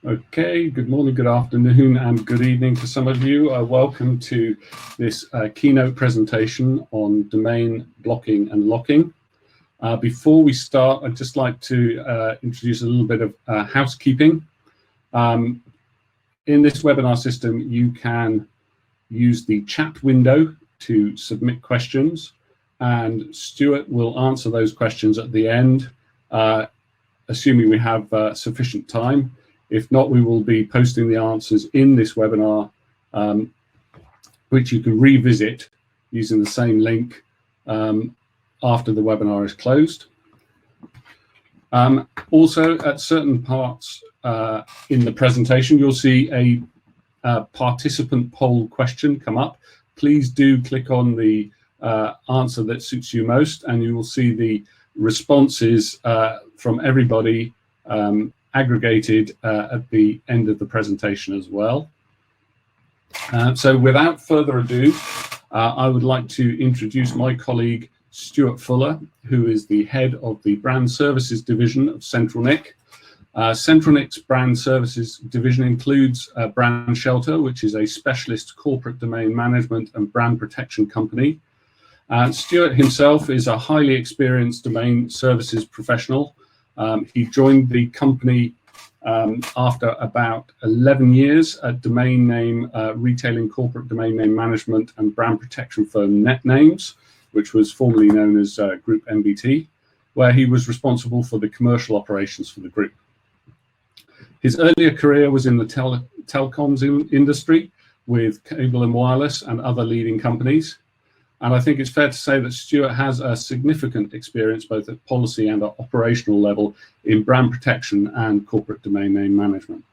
Okay, good morning, good afternoon, and good evening to some of you. Welcome to this keynote presentation on domain blocking and locking. Before we start, I'd just like to introduce a little bit of housekeeping. In this webinar system, you can use the chat window to submit questions, and Stuart will answer those questions at the end, assuming we have sufficient time. If not, we will be posting the answers in this webinar, which you can revisit using the same link after the webinar is closed. Also, at certain parts in the presentation, you'll see a participant poll question come up. Please do click on the answer that suits you most, and you will see the responses from everybody aggregated at the end of the presentation as well. So without further ado, I would like to introduce my colleague Stuart Fuller, who is the head of the Brand Services Division of CentralNIC. CentralNIC's Brand Services Division includes BrandShelter, which is a specialist corporate domain management and brand protection company. Stuart himself is a highly experienced domain services professional. He joined the company after about 11 years at domain name retailing corporate domain name management and brand protection firm NetNames, which was formerly known as Group MBT, where he was responsible for the commercial operations for the group. His earlier career was in the telecoms industry with cable and wireless and other leading companies. And I think it's fair to say that Stuart has a significant experience both at policy and at operational level in brand protection and corporate domain name management.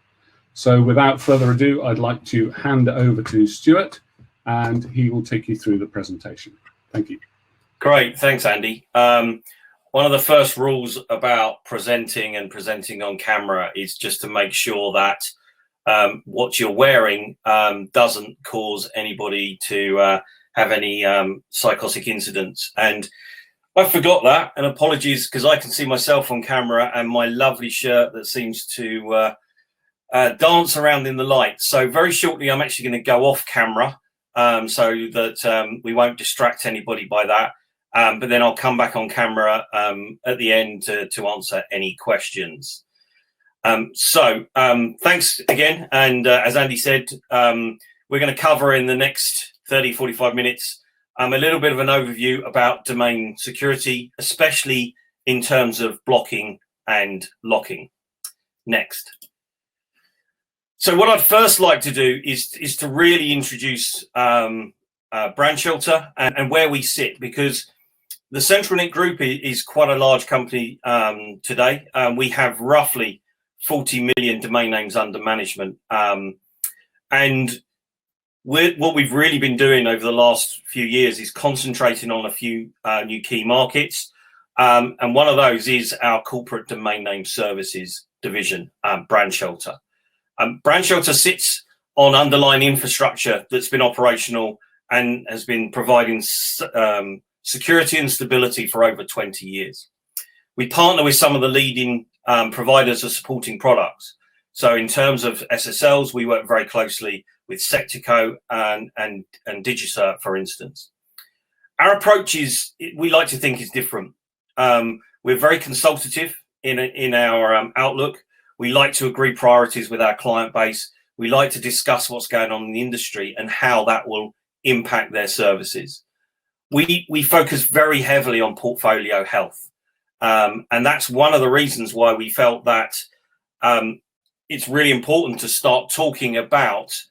So without further ado, I'd like to hand over to Stuart, and he will take you through the presentation. Thank you. Great, thanks, Andy. One of the first rules about presenting on camera is just to make sure that what you're wearing doesn't cause anybody to have any psychotic incidents. And I forgot that, and apologies, because I can see myself on camera and my lovely shirt that seems to dance around in the light. So very shortly, I'm actually going to go off camera so that we won't distract anybody by that. But then I'll come back on camera at the end to answer any questions. Thanks again. And as Andy said, we're going to cover in the next 30-45 minutes a little bit of an overview about domain security, especially in terms of blocking and locking. Next. So what I'd first like to do is to really introduce BrandShelter and where we sit, because the CentralNIC Group is quite a large company today. We have roughly 40 million domain names under management. And what we've really been doing over the last few years is concentrating on a few new key markets. And one of those is our corporate domain name services division, BrandShelter. BrandShelter sits on underlying infrastructure that's been operational and has been providing security and stability for over 20 years. We partner with some of the leading providers of supporting products. So in terms of SSLs, we work very closely with Sectico and Digicert, for instance. Our approach we like to think is different. We're very consultative in our outlook. We like to agree priorities with our client base. We like to discuss what's going on in the industry and how that will impact their services. We focus very heavily on portfolio health. And that's one of the reasons why we felt that it's really important to start talking about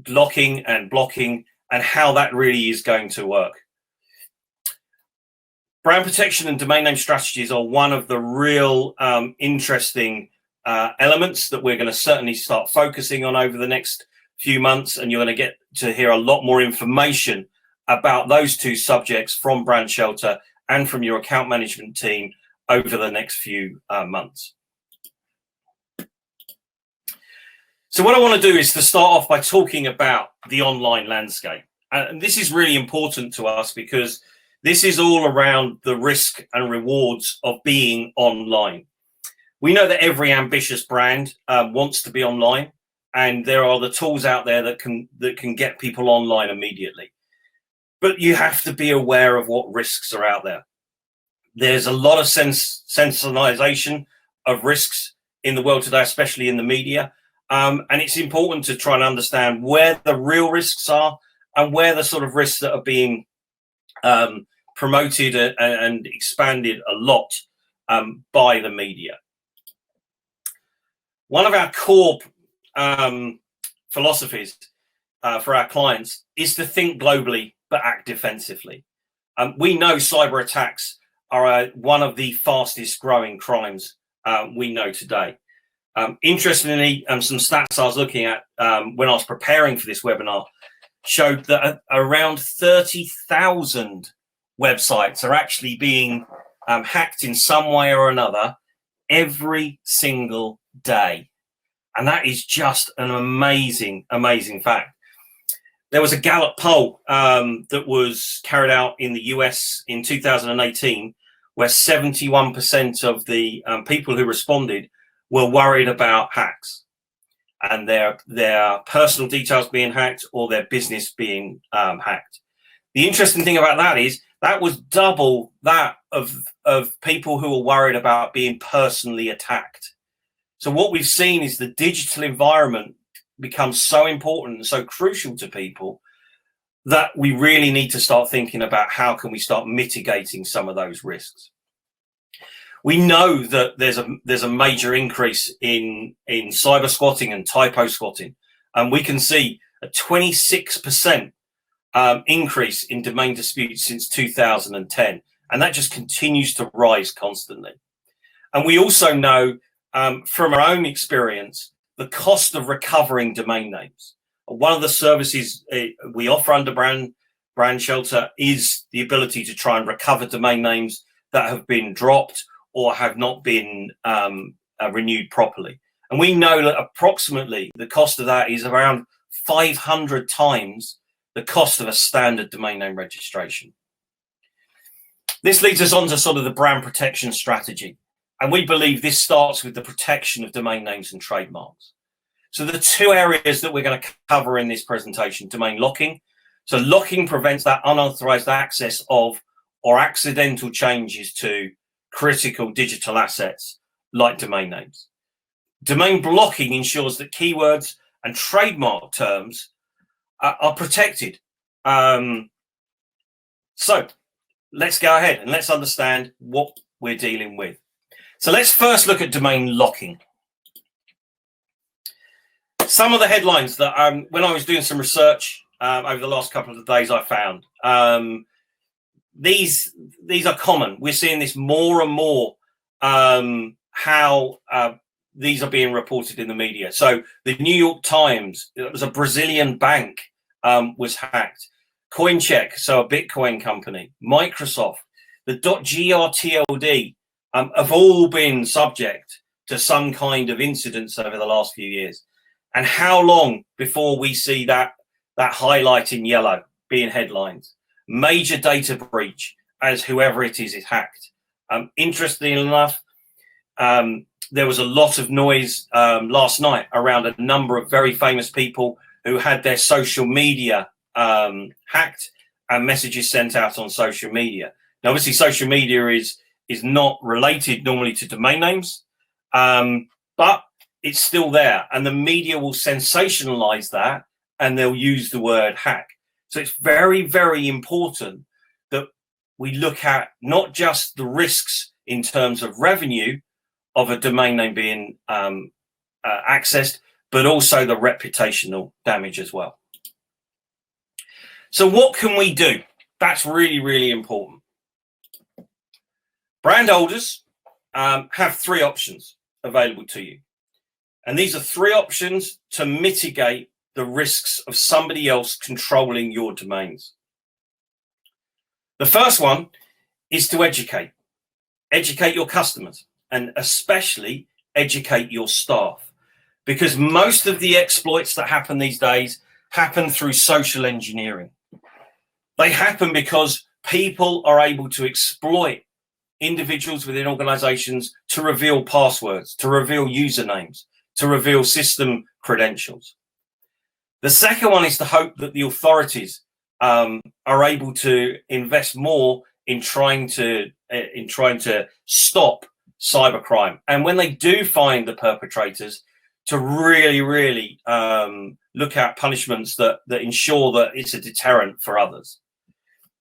locking and blocking and how that really is going to work. Brand protection and domain name strategies are one of the real interesting elements that we're going to certainly start focusing on over the next few months, and you're going to get to hear a lot more information about those two subjects from BrandShelter and from your account management team over the next few months. So what I want to do is to start off by talking about the online landscape. And this is really important to us because This is all around the risk and rewards of being online. We know that every ambitious brand wants to be online, and there are the tools out there that can get people online immediately. But you have to be aware of what risks are out there. There's a lot of sensationalization of risks in the world today, especially in the media. And it's important to try and understand where the real risks are and where the sort of risks that are being promoted and expanded a lot by the media. One of our core philosophies for our clients is to think globally but act defensively. We know cyber attacks are one of the fastest growing crimes we know today. Interestingly, some stats I was looking at when I was preparing for this webinar showed that around 30,000 websites are actually being hacked in some way or another every single day. And that is just an amazing, amazing fact. There was a Gallup poll that was carried out in the US in 2018, where 71% of the people who responded were worried about hacks and their personal details being hacked or their business being hacked. The interesting thing about that is that was double that of people who were worried about being personally attacked. So what we've seen is the digital environment becomes so important and so crucial to people that we really need to start thinking about how can we start mitigating some of those risks. We know that there's a major increase in cyber squatting and typo squatting, and we can see a 26% increase in domain disputes since 2010, and that just continues to rise constantly. And we also know from our own experience the cost of recovering domain names. One of the services we offer under BrandShelter is the ability to try and recover domain names that have been dropped or have not been renewed properly. And we know that approximately the cost of that is around 500 times the cost of a standard domain name registration. This leads us on to sort of the brand protection strategy. And we believe this starts with the protection of domain names and trademarks. So the two areas that we're going to cover in this presentation: domain locking. So locking prevents that unauthorized access of or accidental changes to critical digital assets like domain names. Domain blocking ensures that keywords and trademark terms are protected. So let's go ahead and let's understand what we're dealing with. So let's first look at domain locking. Some of the headlines that when I was doing some research over the last couple of days, I found these are common. We're seeing this more and more, how these are being reported in the media. So the New York Times, it was a Brazilian bank was hacked. CoinCheck, so a Bitcoin company, Microsoft, the .grtld have all been subject to some kind of incidents over the last few years. And how long before we see that highlight in yellow being headlines? Major data breach, as whoever it is hacked. Interestingly enough, there was a lot of noise last night around a number of very famous people who had their social media hacked and messages sent out on social media. Now, obviously, social media is not related normally to domain names, but it's still there, and the media will sensationalize that and they'll use the word hack. So it's very, very important that we look at not just the risks in terms of revenue of a domain name being accessed, but also the reputational damage as well. So what can we do? That's really, really important. Brand holders have three options available to you. And these are three options to mitigate the risks of somebody else controlling your domains. The first one is to educate your customers, and especially educate your staff, because most of the exploits that happen these days happen through social engineering. They happen because people are able to exploit individuals within organizations to reveal passwords, to reveal usernames, to reveal system credentials. The second one is to hope that the authorities are able to invest more in trying to stop cybercrime, and when they do find the perpetrators, to really look at punishments that ensure that it's a deterrent for others.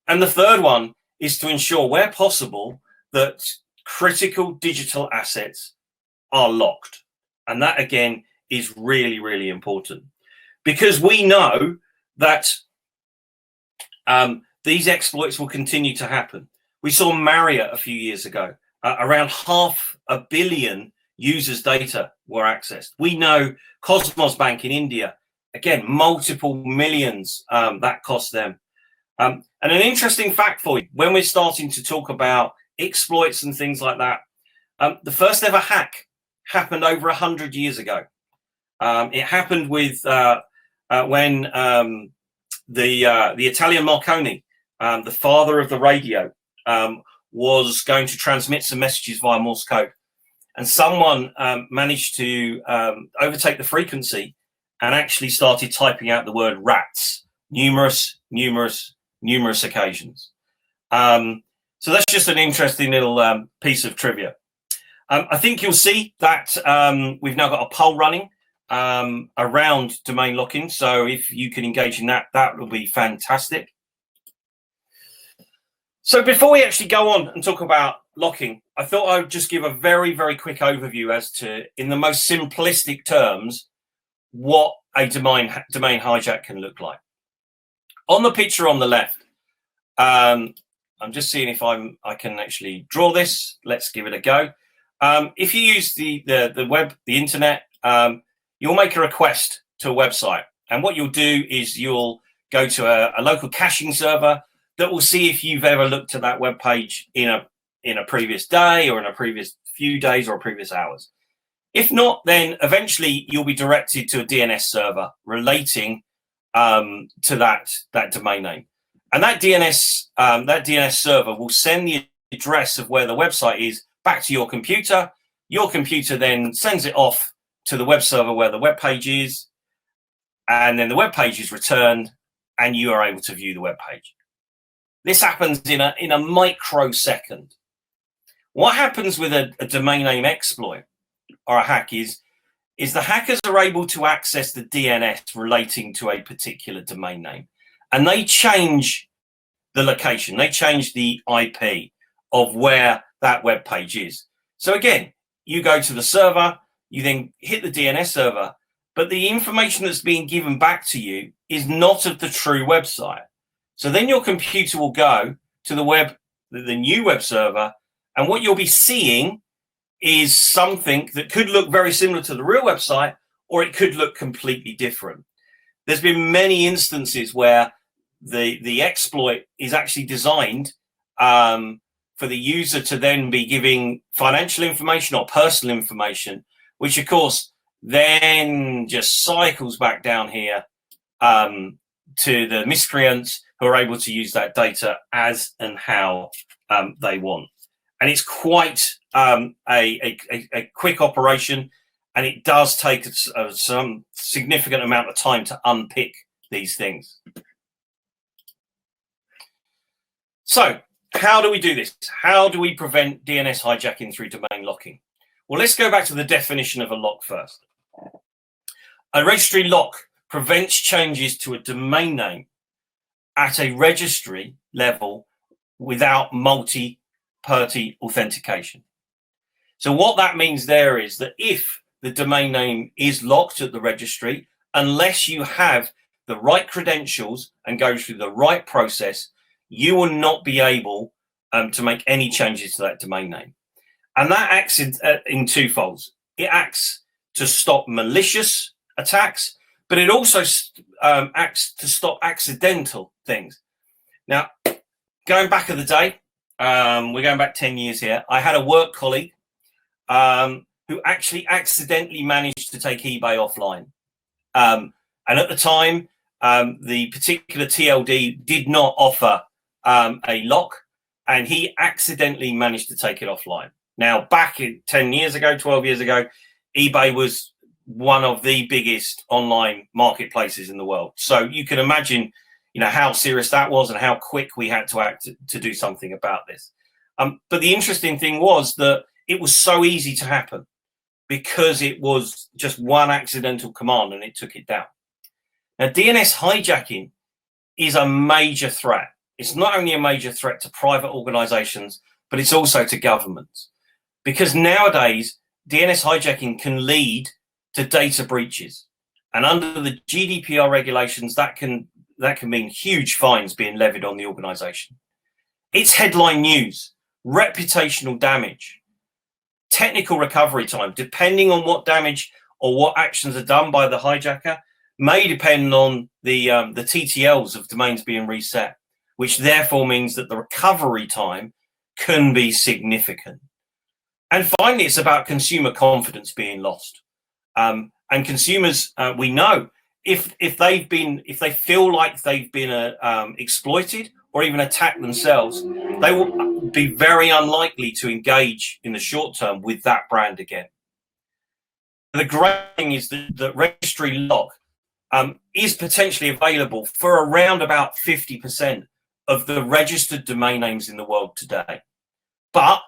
And the third one is to ensure, where possible, that critical digital assets are locked. And that, again, is really important, because we know that these exploits will continue to happen. We saw Marriott a few years ago. Around 500 million users' data were accessed. We know Cosmos Bank in India, again, multiple millions that cost them. And an interesting fact for you, when we're starting to talk about exploits and things like that, the first ever hack happened over 100 years ago. It happened with when the Italian Marconi, the father of the radio, was going to transmit some messages via Morse code, and someone managed to overtake the frequency and actually started typing out the word rats numerous occasions. So that's just an interesting little piece of trivia. I think you'll see that we've now got a poll running around domain locking. So if you can engage in that, that will be fantastic. So before we actually go on and talk about locking, I thought I would just give a very quick overview as to, in the most simplistic terms, what a domain hijack can look like. On the picture on the left, I'm just seeing if I can actually draw this. Let's give it a go. If you use the web, the internet, you'll make a request to a website, and what you'll do is you'll go to a local caching server that will see if you've ever looked at that web page in a previous day, or in a previous few days, or previous hours. If not, then eventually you'll be directed to a DNS server relating to that domain name, and that DNS server will send the address of where the website is back to your computer. Your computer then sends it off to the web server where the web page is, and then the web page is returned, and you are able to view the web page. This happens in a microsecond. What happens with a domain name exploit or a hack is the hackers are able to access the DNS relating to a particular domain name, and they change the location, they change the IP of where that web page is. So again, you go to the server, you then hit the DNS server, but the information that's being given back to you is not of the true website. So then your computer will go to the new web server, and what you'll be seeing is something that could look very similar to the real website, or it could look completely different. There's been many instances where the exploit is actually designed for the user to then be giving financial information or personal information, which of course then just cycles back down here to the miscreants, who are able to use that data as and how they want. And it's quite a quick operation, and it does take some significant amount of time to unpick these things. So how do we do this? How do we prevent DNS hijacking through domain locking? Well, let's go back to the definition of a lock first. A registry lock prevents changes to a domain name at a registry level without multi-party authentication. So what that means there is that if the domain name is locked at the registry, unless you have the right credentials and go through the right process, you will not be able to make any changes to that domain name. And that acts in two folds. It acts to stop malicious attacks, but it also acts to stop accidental things. Now, going back of the day, we're going back 10 years here, I had a work colleague who actually accidentally managed to take eBay offline. And at the time, the particular TLD did not offer a lock, and he accidentally managed to take it offline. Now, back 10 years ago, 12 years ago, eBay was one of the biggest online marketplaces in the world. So you can imagine, how serious that was and how quick we had to act to do something about this. But the interesting thing was that it was so easy to happen because it was just one accidental command and it took it down. Now, DNS hijacking is a major threat. It's not only a major threat to private organizations, but it's also to governments. Because nowadays, DNS hijacking can lead to data breaches. And under the GDPR regulations, that can mean huge fines being levied on the organization. It's headline news, reputational damage, technical recovery time, depending on what damage or what actions are done by the hijacker, may depend on the TTLs of domains being reset, which therefore means that the recovery time can be significant. And finally, it's about consumer confidence being lost. And consumers, we know, if they feel like they've been exploited or even attacked themselves, they will be very unlikely to engage in the short term with that brand again. The great thing is that registry lock is potentially available for around about 50% of the registered domain names in the world today. But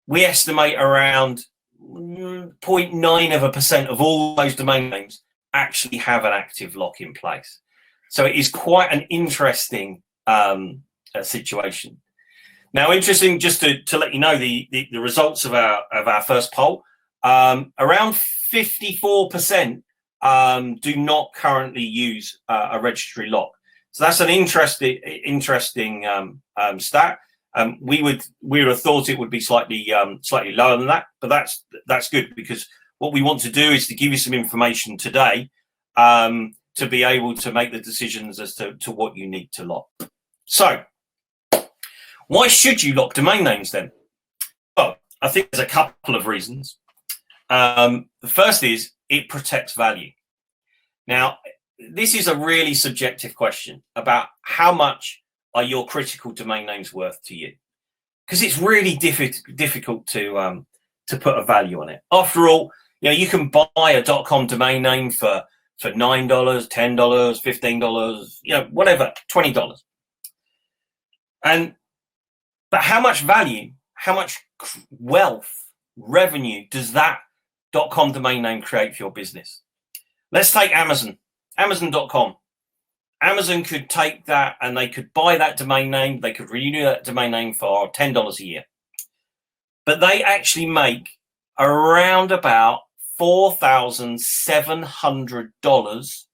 we estimate around 0.9% of all those domain names actually have an active lock in place. So it is quite an interesting situation. Now, interesting, just to let you know the results of our first poll, around 54% do not currently use a registry lock. So that's an interesting stat. We would have thought it would be slightly lower than that, but that's good, because what we want to do is to give you some information today to be able to make the decisions as to what you need to lock. So, why should you lock domain names then? Well, I think there's a couple of reasons. The first is it protects value. Now, this is a really subjective question about how much are your critical domain names worth to you, because it's really difficult to put a value on it. After all, you can buy a .com domain name for $9, $10, $15, whatever, $20. But how much value, how much wealth, revenue does that .com domain name create for your business? Let's take Amazon, Amazon.com. Amazon could take that and they could buy that domain name. They could renew that domain name for $10 a year. But they actually make around about $4,700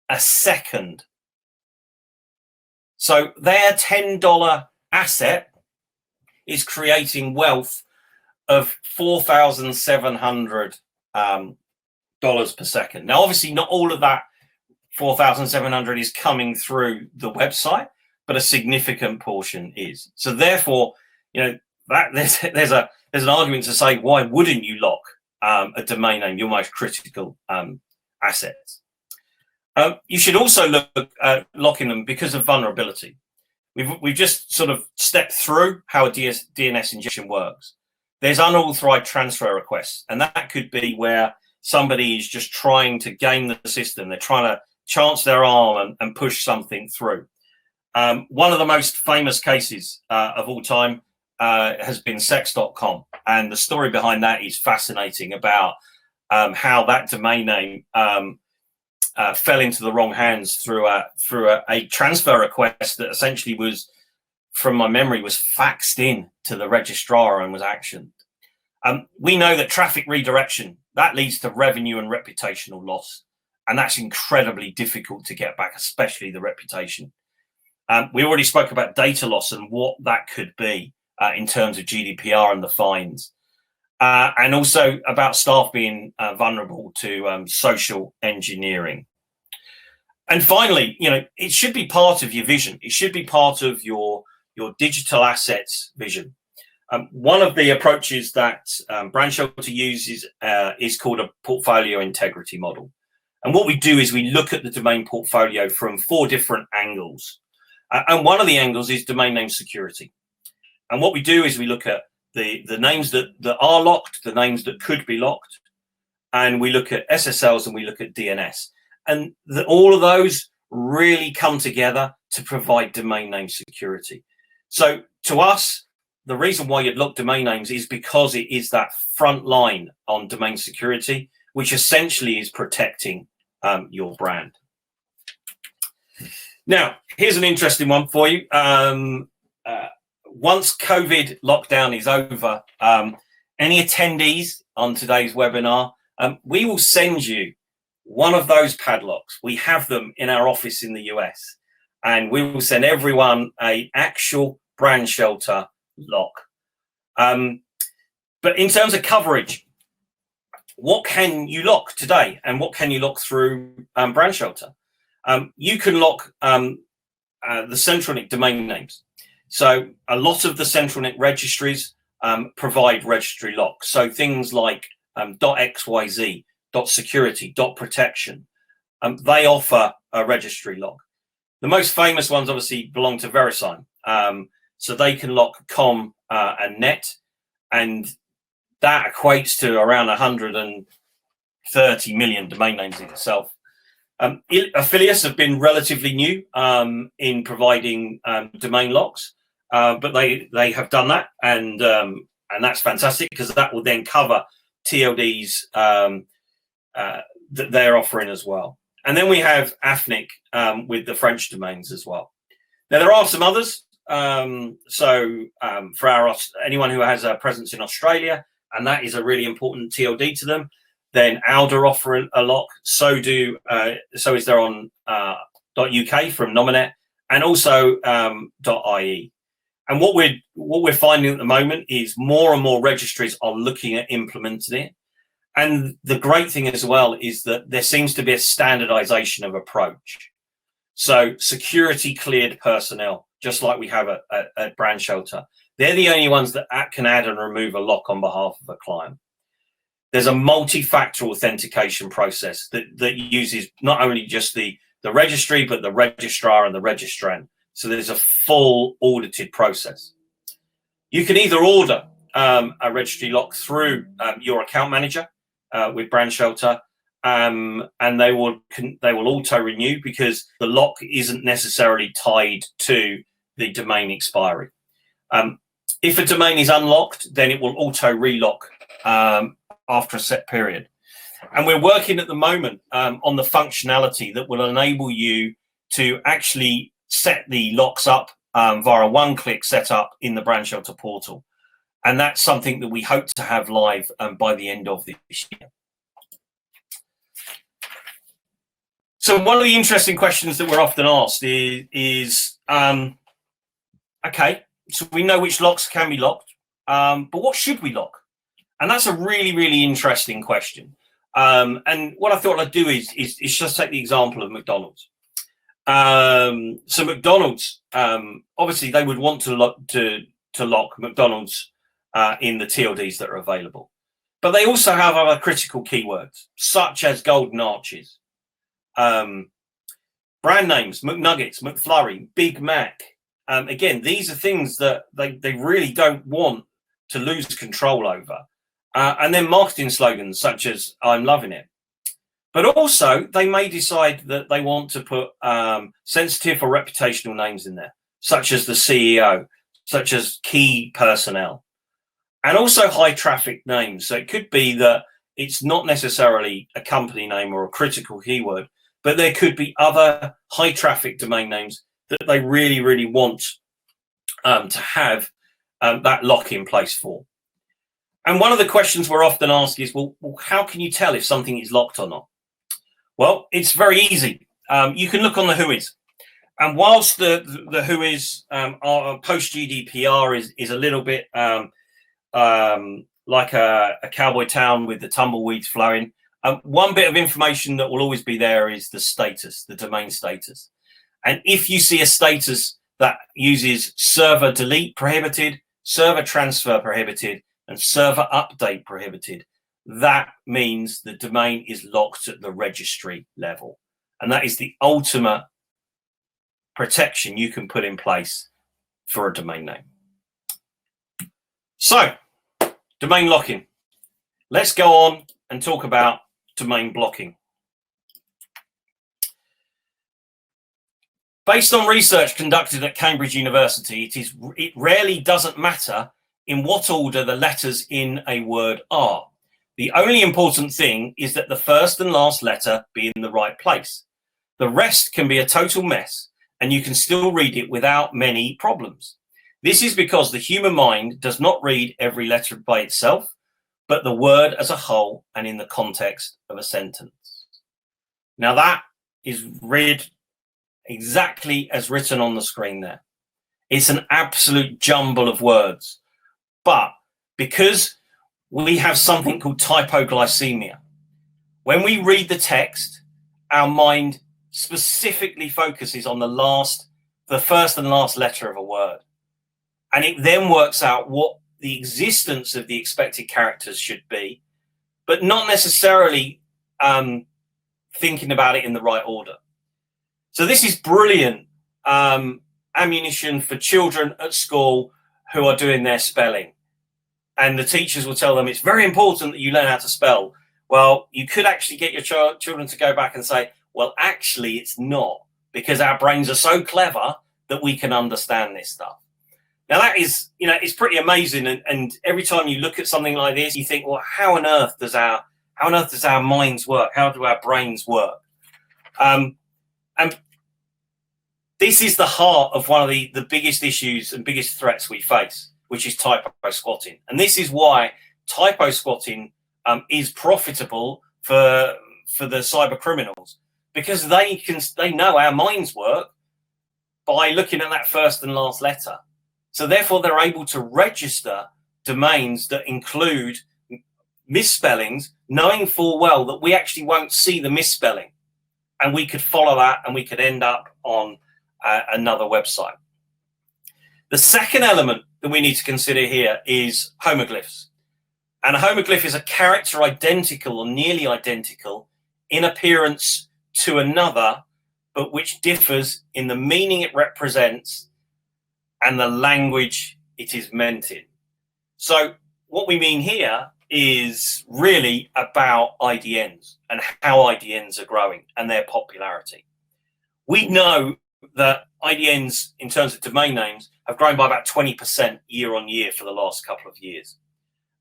a second. So their $10 asset is creating wealth of $4,700 per second. Now, obviously, not all of that 4,700 is coming through the website, but a significant portion is. So therefore, that there's an argument to say, why wouldn't you lock a domain name, your most critical assets? You should also look at locking them because of vulnerability. We've just sort of stepped through how a DNS injection works. There's unauthorized transfer requests, and that could be where somebody is just trying to game the system. They're trying to chance their arm and push something through. One of the most famous cases of all time has been sex.com, and the story behind that is fascinating about how that domain name fell into the wrong hands through a transfer request that essentially was, from my memory, was faxed in to the registrar and was actioned. We know that traffic redirection, that leads to revenue and reputational loss, and that's incredibly difficult to get back, especially the reputation. We already spoke about data loss and what that could be in terms of GDPR and the fines, and also about staff being vulnerable to social engineering. And finally, it should be part of your vision. It should be part of your digital assets vision. One of the approaches that BrandShelter uses is called a portfolio integrity model. And what we do is we look at the domain portfolio from 4 different angles. And one of the angles is domain name security. And what we do is we look at the names that are locked, the names that could be locked, and we look at SSLs and we look at DNS. And all of those really come together to provide domain name security. So to us, the reason why you'd lock domain names is because it is that front line on domain security, which essentially is protecting your brand. Now, here's an interesting one for you. Once COVID lockdown is over, any attendees on today's webinar, we will send you one of those padlocks. We have them in our office in the US, and we will send everyone an actual BrandShelter lock. But in terms of coverage, what can you lock today, and what can you lock through BrandShelter? You can lock the CentralNIC domain names. So a lot of the CentralNIC registries provide registry locks. So things like .xyz, .security, .protection, they offer a registry lock. The most famous ones obviously belong to VeriSign. So they can lock com and net, and that equates to around 130 million domain names in itself. Affiliates have been relatively new in providing domain locks, but they have done that, and that's fantastic because that will then cover TLDs that they're offering as well. And then we have AFNIC with the French domains as well. Now there are some others. For anyone who has a presence in Australia, and that is a really important TLD to them, then Alder offer a lock. So is there on .uk from Nominet, and also .ie. And what we're finding at the moment is more and more registries are looking at implementing it. And the great thing as well is that there seems to be a standardization of approach. So security cleared personnel, just like we have at BrandShelter, they're the only ones that can add and remove a lock on behalf of a client. There's a multi-factor authentication process that uses not only just the registry, but the registrar and the registrant. So there's a full audited process. You can either order a registry lock through your account manager with BrandShelter, and they will auto renew because the lock isn't necessarily tied to the domain expiry. If a domain is unlocked, then it will auto relock after a set period. And we're working at the moment on the functionality that will enable you to actually set the locks up via a one-click setup in the BrandShelter portal. And that's something that we hope to have live by the end of this year. So one of the interesting questions that we're often asked is okay, so we know which locks can be locked, but what should we lock? And that's a really, really interesting question. And what I thought I'd do is just take the example of McDonald's. So McDonald's, obviously they would want to lock McDonald's in the TLDs that are available. But they also have other critical keywords, such as golden arches, brand names, McNuggets, McFlurry, Big Mac. Again, these are things that they really don't want to lose control over. And then marketing slogans such as I'm loving it. But also they may decide that they want to put sensitive or reputational names in there, such as the CEO, such as key personnel, and also high traffic names. So it could be that it's not necessarily a company name or a critical keyword, but there could be other high traffic domain names that they really, really want to have that lock in place for. And one of the questions we're often asked is, well, how can you tell if something is locked or not? Well, it's very easy. You can look on the WHOIS. And whilst the WHOIS post GDPR is a little bit like a cowboy town with the tumbleweeds flowing, one bit of information that will always be there is the status, the domain status. And if you see a status that uses server delete prohibited, server transfer prohibited, and server update prohibited, that means the domain is locked at the registry level. And that is the ultimate protection you can put in place for a domain name. So, domain locking. Let's go on and talk about domain blocking. Based on research conducted at Cambridge University, it rarely doesn't matter in what order the letters in a word are. The only important thing is that the first and last letter be in the right place. The rest can be a total mess, and you can still read it without many problems. This is because the human mind does not read every letter by itself, but the word as a whole and in the context of a sentence. Now that is read exactly as written on the screen there. It's an absolute jumble of words, but because we have something called typoglycemia, when we read the text, our mind specifically focuses on the first and last letter of a word, and it then works out what the existence of the expected characters should be, but not necessarily thinking about it in the right order. So this is brilliant ammunition for children at school who are doing their spelling. And the teachers will tell them it's very important that you learn how to spell. Well, you could actually get your children to go back and say, well, actually, it's not, because our brains are so clever that we can understand this stuff. Now, that is, it's pretty amazing. And every time you look at something like this, you think, well, how on earth does our minds work? How do our brains work? And this is the heart of one of the biggest issues and biggest threats we face, which is typo squatting. And this is why typo squatting is profitable for the cyber criminals, because they know our minds work by looking at that first and last letter. So therefore, they're able to register domains that include misspellings, knowing full well that we actually won't see the misspelling, and we could follow that and we could end up on another website. The second element that we need to consider here is homoglyphs. And a homoglyph is a character identical or nearly identical in appearance to another, but which differs in the meaning it represents and the language it is meant in. So what we mean here is really about IDNs and how IDNs are growing and their popularity. We know that IDNs, in terms of domain names, have grown by about 20% year on year for the last couple of years,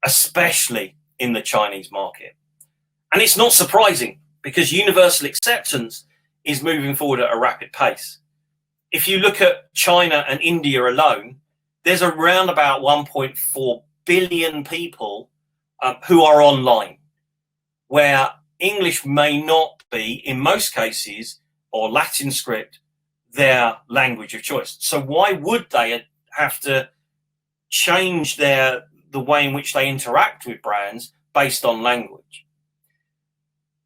especially in the Chinese market. And it's not surprising, because universal acceptance is moving forward at a rapid pace. If you look at China and India alone, there's around about 1.4 billion people who are online, where English may not be, in most cases, or Latin script, their language of choice. So why would they have to change the way in which they interact with brands based on language?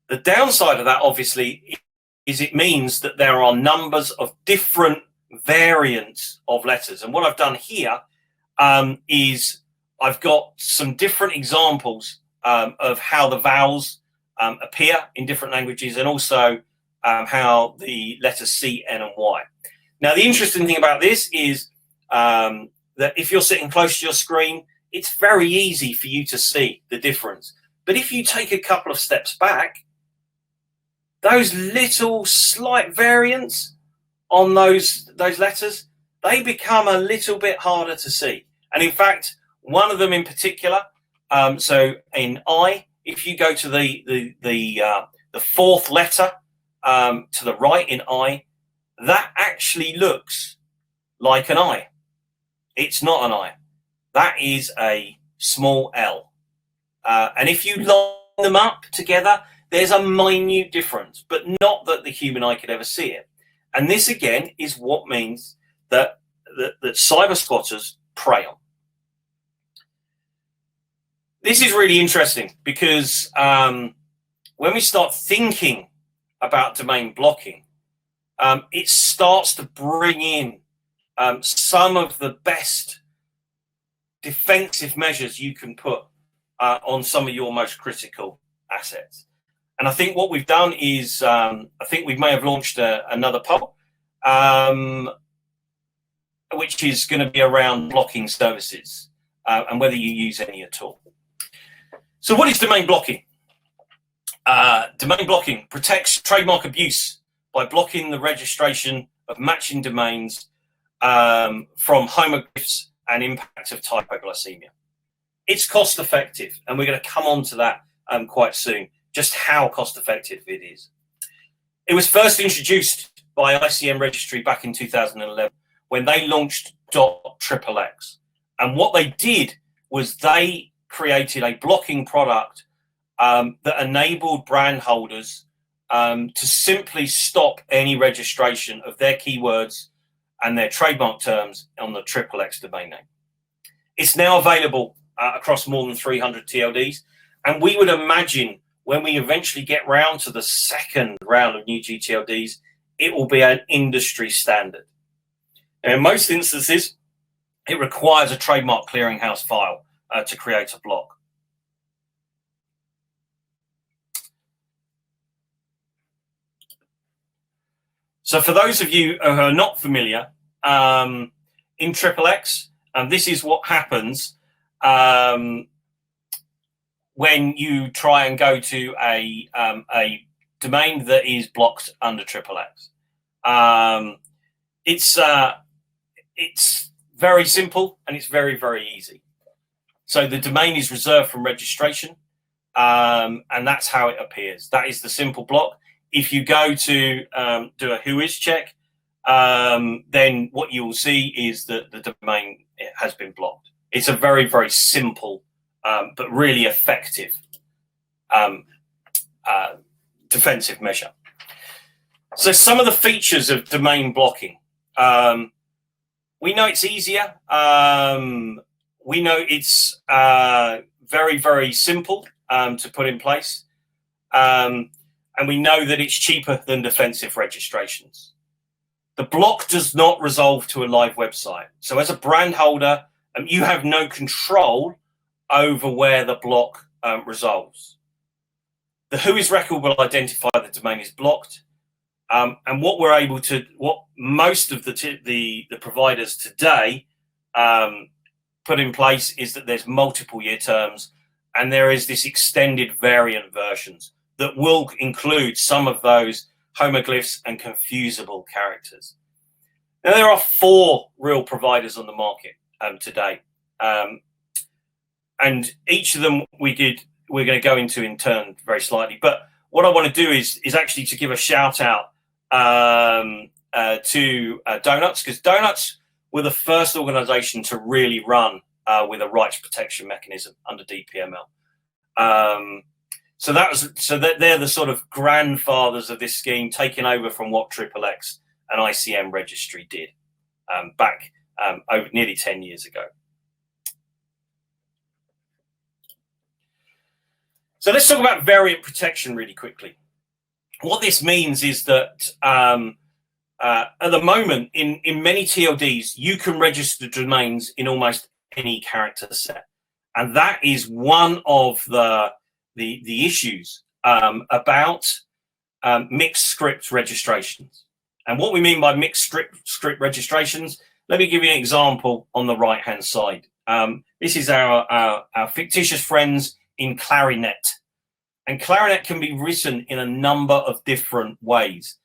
The downside of that, obviously, is it means that there are numbers of different variants of letters. And what I've done here is I've got some different examples of how the vowels appear in different languages, and also how the letters C, N, and Y. Now, the interesting thing about this is that if you're sitting close to your screen, it's very easy for you to see the difference. But if you take a couple of steps back, those little slight variants on those letters, they become a little bit harder to see. And in fact, one of them in particular, so in I, if you go to the fourth letter to the right in I, that actually looks like an I. It's not an I. That is a small L. And if you line them up together, there's a minute difference, but not that the human eye could ever see it. And this, again, is what means that cyber squatters prey on. This is really interesting, because when we start thinking about domain blocking, it starts to bring in some of the best defensive measures you can put on some of your most critical assets. And I think what we've done is, I think we may have launched another poll, which is going to be around blocking services and whether you use any at all. So what is domain blocking? Domain blocking protects trademark abuse by blocking the registration of matching domains from homoglyphs and impact of typoglycemia. It's cost effective, and we're going to come on to that quite soon, just how cost effective it is. It was first introduced by ICM Registry back in 2011 when they launched .xxx. And what they did was they created a blocking product that enabled brand holders to simply stop any registration of their keywords and their trademark terms on the XXX domain name. It's now available across more than 300 TLDs. And we would imagine when we eventually get round to the second round of new GTLDs, it will be an industry standard. Now, in most instances, it requires a trademark clearinghouse file to create a block. So for those of you who are not familiar, in XXX, this is what happens when you try and go to a domain that is blocked under XXX. It's very simple and it's very, very easy. So the domain is reserved from registration, and that's how it appears. That is the simple block. If you go to do a whois check, then what you will see is that the domain has been blocked. It's a very, very simple but really effective defensive measure. So some of the features of domain blocking. We know it's easier. We know it's very, very simple to put in place. And we know that it's cheaper than defensive registrations. The block does not resolve to a live website. So as a brand holder, you have no control over where the block resolves. The whois record will identify the domain is blocked. And what we're able to, what most of the providers today put in place is that there's multiple year terms, and there is this extended variant versions that will include some of those homoglyphs and confusable characters. Now, there are 4 real providers on the market today. And each of them we're going to go into in turn very slightly. But what I want to do is actually to give a shout out to Donuts, because Donuts were the first organization to really run with a rights protection mechanism under DPML. So they're the sort of grandfathers of this scheme, taking over from what XXX and ICM Registry did back over nearly 10 years ago. So let's talk about variant protection really quickly. What this means is that at the moment, in many TLDs, you can register domains in almost any character set. And that is one of the issues about mixed script registrations. And what we mean by mixed script registrations, let me give you an example on the right-hand side. This is our fictitious friends in Clarinet. And Clarinet can be written in a number of different ways.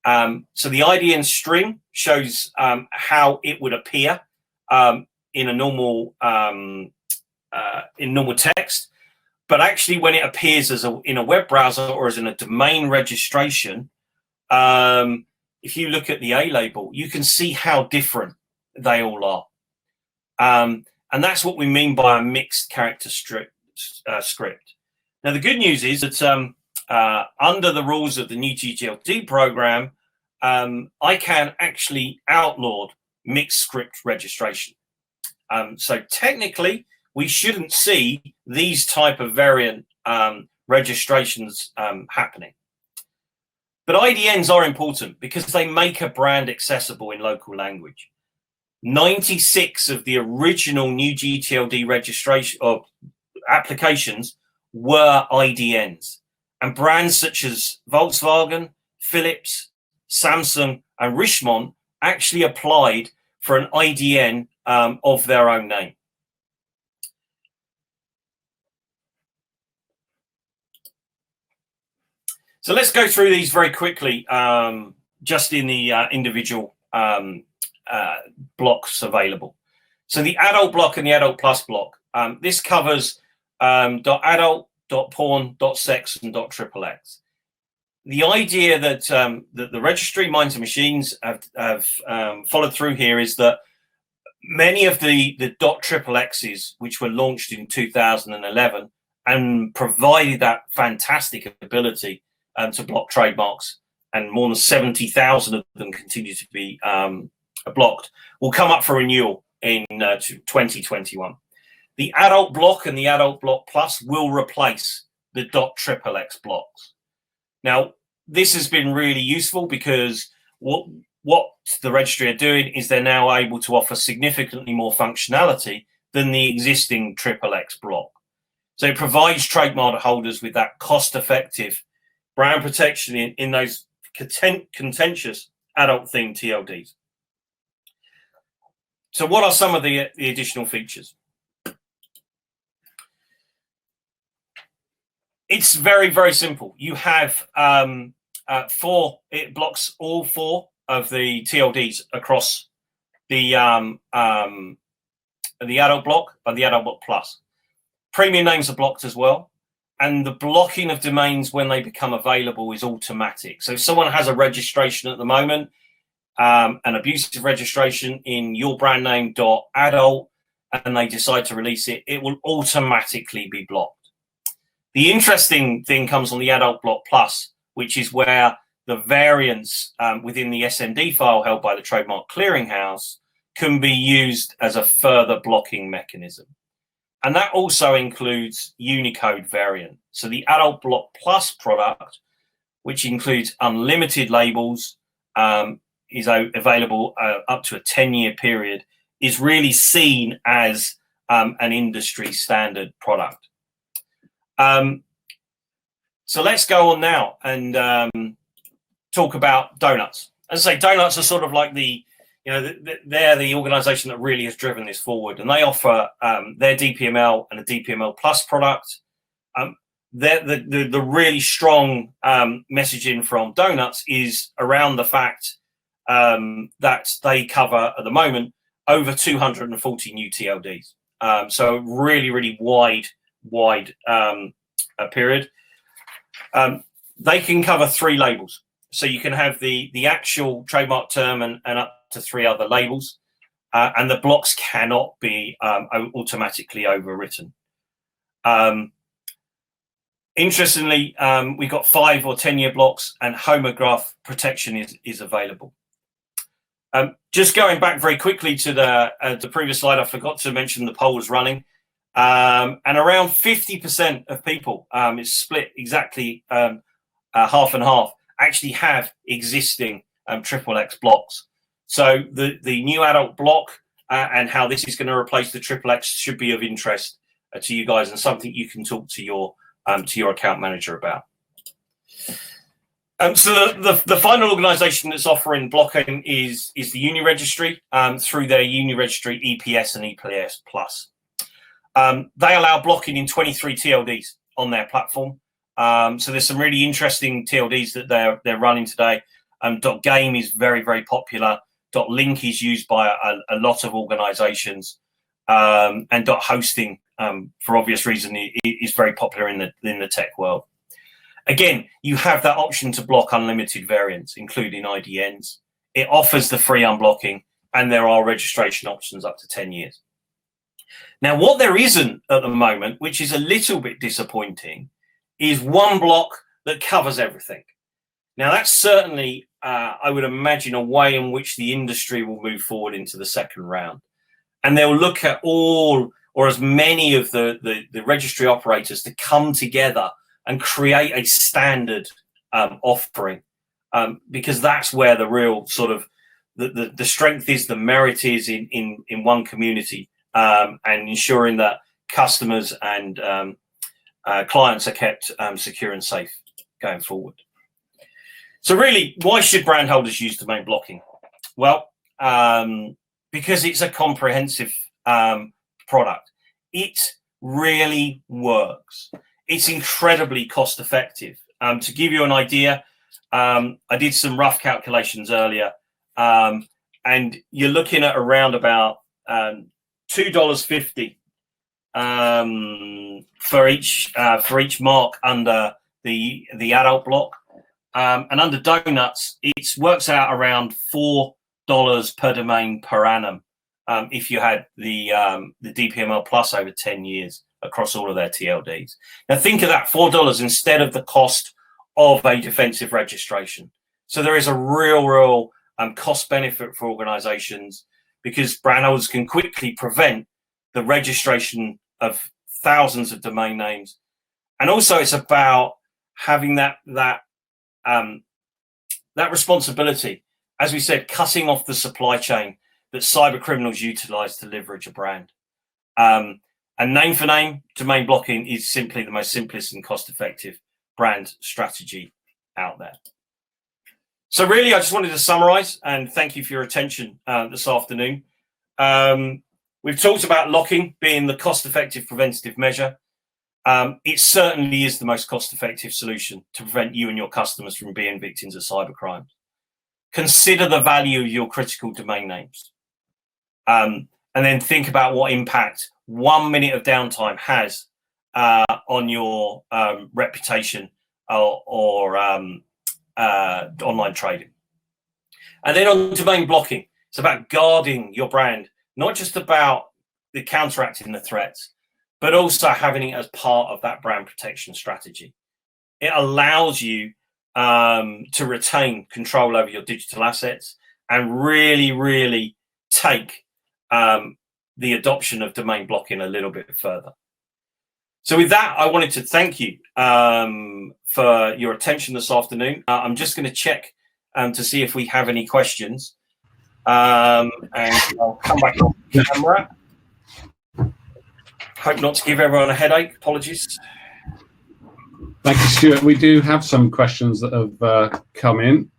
So the IDN string shows how it would appear in a normal in normal text. But actually, when it appears as in a web browser or as in a domain registration, if you look at the A label, you can see how different they all are. And that's what we mean by a mixed character script. Now, the good news is that under the rules of the new GTLD program, I can actually outlaw mixed script registration. So technically, we shouldn't see these type of variant registrations happening. But IDNs are important because they make a brand accessible in local language. 96 of the original new GTLD registration or applications were IDNs, and brands such as Volkswagen, Philips, Samsung, and Richemont actually applied for an IDN of their own name. So let's go through these very quickly, just in the individual blocks available. So the adult block and the adult plus block. This covers .adult, .porn, .sex, and .xxx. The idea that that the registry Minds and Machines have followed through here is that many of the .xxx's, which were launched in 2011 and provided that fantastic ability to block trademarks, and more than 70,000 of them continue to be blocked, will come up for renewal in 2021. The adult block and the adult block plus will replace the .xxx blocks. Now, this has been really useful because what the registry are doing is they're now able to offer significantly more functionality than the existing XXX block. So it provides trademark holders with that cost-effective brand protection in those contentious adult-themed TLDs. So what are some of the additional features? It's very, very simple. You have it blocks all 4 of the TLDs across the adult block and the adult block plus. Premium names are blocked as well. And the blocking of domains when they become available is automatic. So if someone has a registration at the moment, an abusive registration in your brand name .adult, and they decide to release it, it will automatically be blocked. The interesting thing comes on the adult block plus, which is where the variants within the SND file held by the Trademark Clearinghouse can be used as a further blocking mechanism. And that also includes Unicode variant. So the adult block plus product, which includes unlimited labels, is available up to a 10-year period, is really seen as an industry standard product. So let's go on now and talk about donuts. As I say, donuts are sort of like they're the organization that really has driven this forward, and they offer their DPML and a DPML plus product. The really strong messaging from donuts is around the fact that they cover at the moment over 240 new TLDs. So really, really wide period. They can cover 3 labels. So you can have the actual trademark term and up to 3 other labels, and the blocks cannot be automatically overwritten. Interestingly, we've got 5 or 10-year blocks, and homograph protection is available. Just going back very quickly to the previous slide, I forgot to mention the poll was running, and around 50% of people, it's split exactly half and half, actually have existing XXX blocks. So the new adult block and how this is going to replace the XXX should be of interest to you guys, and something you can talk to your account manager about. So the final organisation that's offering blocking is the Uni Registry through their Uni Registry EPS and EPS Plus. They allow blocking in 23 TLDs on their platform. So there's some really interesting TLDs that they're running today. .game is very, very popular. .link is used by a lot of organisations, and .hosting, for obvious reason, is very popular in the tech world. Again, you have that option to block unlimited variants, including IDNs. It offers the free unblocking, and there are registration options up to 10 years. Now, what there isn't at the moment, which is a little bit disappointing, is one block that covers everything. Now, that's certainly, I would imagine, a way in which the industry will move forward into the second round. And they'll look at all or as many of the registry operators to come together and create a standard offering, because that's where the real sort of the strength is, the merit is in one community, and ensuring that customers and clients are kept secure and safe going forward. So really, why should brand holders use domain blocking? Well, because it's a comprehensive product. It really works. It's incredibly cost effective. To give you an idea, I did some rough calculations earlier, and you're looking at around about $2.50 for each mark under the adult block, and under donuts, it works out around $4 per domain per annum if you had the DPML Plus over 10 years across all of their TLDs. Now think of that $4 instead of the cost of a defensive registration. So there is a real cost benefit for organizations, because brand holders can quickly prevent the registration of thousands of domain names. And also it's about having that responsibility, as we said, cutting off the supply chain that cyber criminals utilize to leverage a brand. And name for name domain blocking is simply the most simplest and cost effective brand strategy out there. So really, I just wanted to summarize and thank you for your attention this afternoon. We've talked about locking being the cost effective preventative measure. It certainly is the most cost effective solution to prevent you and your customers from being victims of cyber crimes. Consider the value of your critical domain names. And then think about what impact 1 minute of downtime has on your reputation or online trading. And then on domain blocking, it's about guarding your brand, not just about the counteracting the threats, but also having it as part of that brand protection strategy. It allows you to retain control over your digital assets and really take the adoption of domain blocking a little bit further. So with that, I wanted to thank you for your attention this afternoon. I'm just going to check to see if we have any questions. And I'll come back on camera. Hope not to give everyone a headache. Apologies. Thank you, Stuart. We do have some questions that have come in.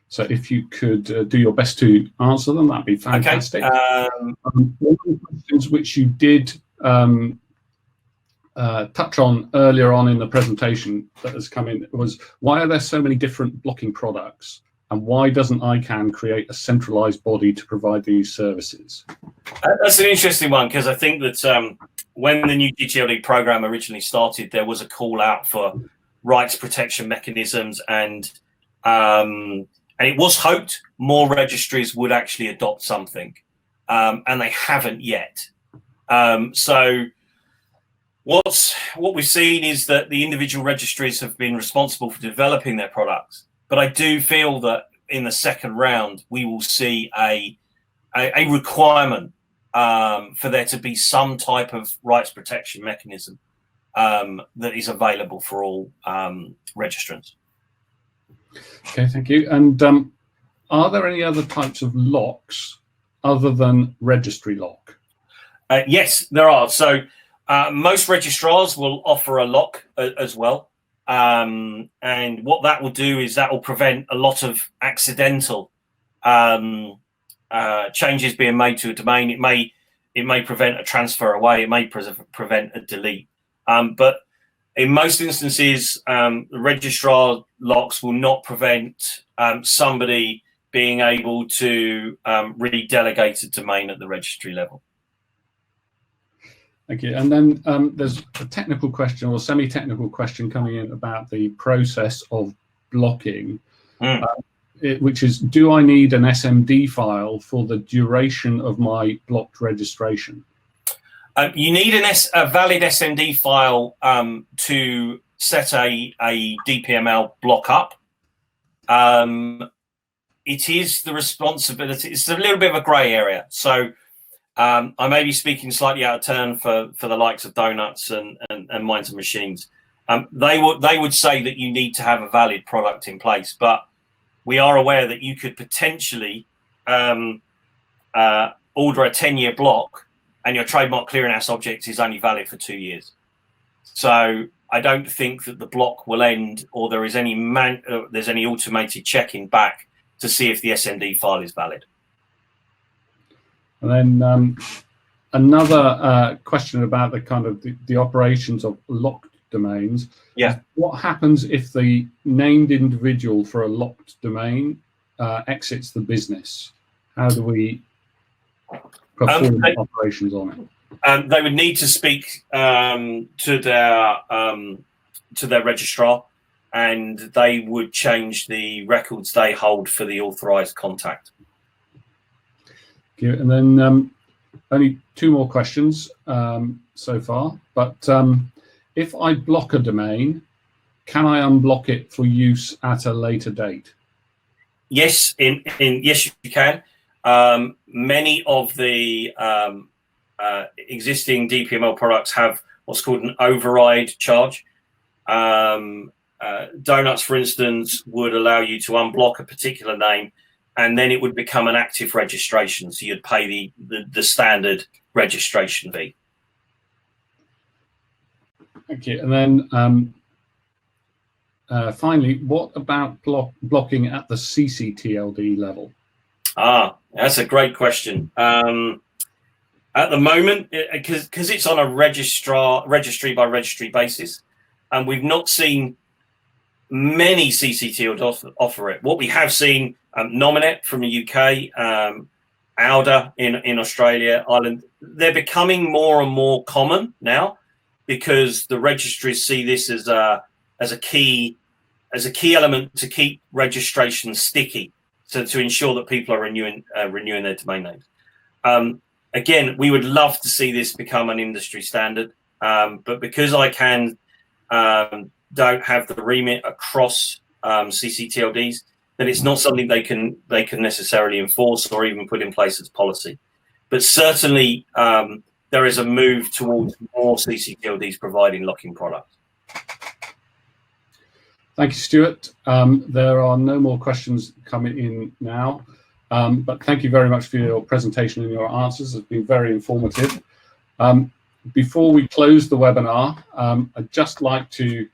So if you could do your best to answer them, that'd be fantastic. Okay. One of the questions which you did touch on earlier on in the presentation that has come in was, why are there so many different blocking products, and why doesn't ICANN create a centralized body to provide these services? That's an interesting one, because I think that when the new GTLD program originally started, there was a call out for rights protection mechanisms, and it was hoped more registries would actually adopt something, and they haven't yet. So what we've seen is that the individual registries have been responsible for developing their products, but I do feel that in the second round we will see a requirement for there to be some type of rights protection mechanism that is available for all registrants. Okay, thank you. And are there any other types of locks other than registry lock? Yes, there are. So most registrars will offer a lock as well. And what that will do is that will prevent a lot of accidental changes being made to a domain. It may prevent a transfer away. It may prevent a delete. But in most instances, the registrar locks will not prevent somebody being able to redelegate a domain at the registry level. Thank you. And then there's a technical question or semi-technical question coming in about the process of blocking, which is, do I need an SMD file for the duration of my blocked registration? You need a valid SMD file to set a DPML block up. It is the responsibility. It's a little bit of a grey area. So I may be speaking slightly out of turn for the likes of Donuts and Minds and Machines. They would say that you need to have a valid product in place, but we are aware that you could potentially order a 10-year block, and your trademark clearinghouse object is only valid for 2 years. So I don't think that the block will end, or there is there's any automated checking back to see if the SMD file is valid. And then another question about the kind of the operations of locked domains. Yeah. What happens if the named individual for a locked domain exits the business? How do we perform operations on it? They would need to speak to their registrar, and they would change the records they hold for the authorised contact. And then only 2 more questions so far. But if I block a domain, can I unblock it for use at a later date? Yes, yes, you can. Many of the existing DPML products have what's called an override charge. Donuts, for instance, would allow you to unblock a particular name, and then it would become an active registration. So you'd pay the standard registration fee. Okay, and then finally, what about blocking at the CCTLD level? That's a great question. At the moment, because it's on a registry by registry basis, and we've not seen many CCTLDs offer it. What we have seen, Nominet from the UK, Alda in Australia, Ireland, they're becoming more and more common now, because the registries see this as a key element to keep registration sticky, so to ensure that people are renewing their domain names. Again, we would love to see this become an industry standard, but because I don't have the remit across CCTLDs, then it's not something they can necessarily enforce or even put in place as policy. But certainly, there is a move towards more CCTLDs providing locking products. Thank you, Stuart. There are no more questions coming in now, but thank you very much for your presentation and your answers. It's been very informative. Before we close the webinar, I'd just like to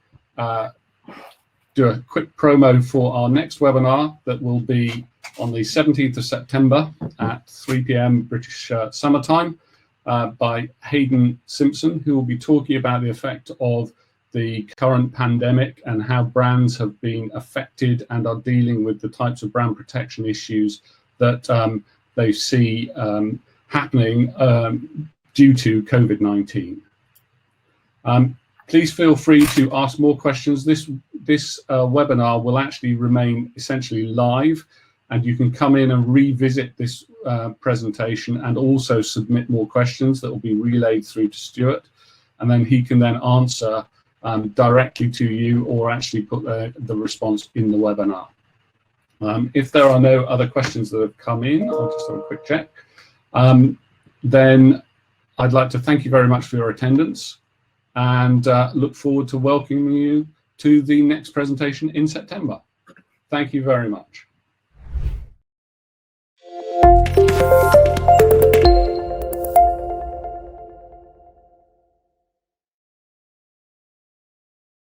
do a quick promo for our next webinar that will be on the 17th of September at 3 p.m. British summertime by Hayden Simpson, who will be talking about the effect of the current pandemic and how brands have been affected and are dealing with the types of brand protection issues that they see happening due to COVID-19. Please feel free to ask more questions. This webinar will actually remain essentially live, and you can come in and revisit this presentation and also submit more questions that will be relayed through to Stuart, and then he can then answer directly to you or actually put the response in the webinar. If there are no other questions that have come in, I'll just have a quick check. Then I'd like to thank you very much for your attendance and look forward to welcoming you to the next presentation in September. Thank you very much.